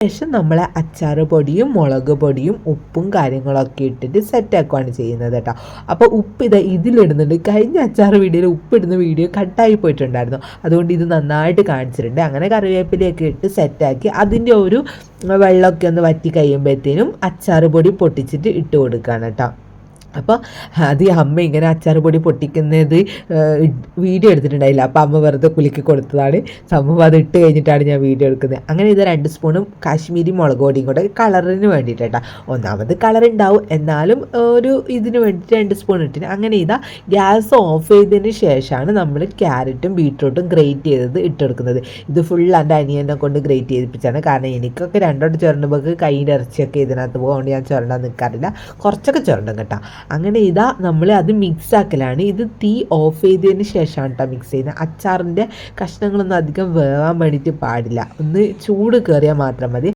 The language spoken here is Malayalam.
ശേഷം നമ്മൾ അച്ചാർ പൊടിയും മുളക് പൊടിയും ഉപ്പും കാര്യങ്ങളൊക്കെ ഇട്ടിട്ട് സെറ്റാക്കുകയാണ് ചെയ്യുന്നത് കേട്ടോ. അപ്പോൾ ഉപ്പ് ഇതിലിടുന്നുണ്ട്. കഴിഞ്ഞ അച്ചാർ വീഡിയോയിൽ ഉപ്പിടുന്ന വീഡിയോ കട്ടായി പോയിട്ടുണ്ടായിരുന്നു, അതുകൊണ്ട് ഇത് നന്നായിട്ട് കാണിച്ചിട്ടുണ്ട്. അങ്ങനെ കറിവേപ്പിലയൊക്കെ ഇട്ട് സെറ്റാക്കി അതിൻ്റെ ഒരു വെള്ളമൊക്കെ ഒന്ന് വറ്റി കഴിയുമ്പോഴത്തേനും അച്ചാർ പൊടി പൊട്ടിച്ചിട്ട് ഇട്ട് കൊടുക്കുകയാണ് കേട്ടോ. അപ്പോൾ അത് അമ്മ ഇങ്ങനെ അച്ചാർ പൊടി പൊട്ടിക്കുന്നത് വീഡിയോ എടുത്തിട്ടുണ്ടായില്ല, അപ്പോൾ അമ്മ വെറുതെ കുലുക്കി കൊടുത്തതാണ് സംഭവം. അത് ഇട്ട് കഴിഞ്ഞിട്ടാണ് ഞാൻ വീഡിയോ എടുക്കുന്നത്. അങ്ങനെ ഇത് 2 സ്പൂണും കാശ്മീരി മുളക് പൊടിയും കൂടെ കളറിന് വേണ്ടിയിട്ട് കേട്ടോ. ഒന്നാമത് കളർ ഉണ്ടാവും, എന്നാലും ഒരു ഇതിന് വേണ്ടിയിട്ട് 2 സ്പൂൺ ഇട്ടിന്. അങ്ങനെ ഗ്യാസ് ഓഫ് ചെയ്തതിന് ശേഷമാണ് നമ്മൾ ക്യാരറ്റും ബീട്രൂട്ടും ഗ്രേറ്റ് ചെയ്തത് ഇട്ടെടുക്കുന്നത്. ഇത് ഫുൾ എൻ്റെ അനിയനെ കൊണ്ട് ഗ്രേറ്റ് ചെയ്യിപ്പിച്ചാണ്, കാരണം എനിക്കൊക്കെ 2 ചുരണ്ടുമ്പോൾ കൈയിൻ്റെ ഇറച്ചിയൊക്കെ ഇതിനകത്ത് പോകുകൊണ്ട് ഞാൻ ചുരണ്ടാൻ നിൽക്കാറില്ല, കുറച്ചൊക്കെ ചുരണ്ടും കേട്ടോ. അങ്ങനെ നമ്മൾ അത് മിക്സ് ആക്കലാണ്. ഇത് തീ ഓഫ് ചെയ്തതിന് ശേഷമാണ് കേട്ടോ മിക്സ് ചെയ്യുന്നത്. അച്ചാറിൻ്റെ കഷ്ണങ്ങളൊന്നും അധികം വേവാൻ വേണ്ടിയിട്ട് പാടില്ല, ഒന്ന് ചൂട് കയറിയാൽ മാത്രം മതി.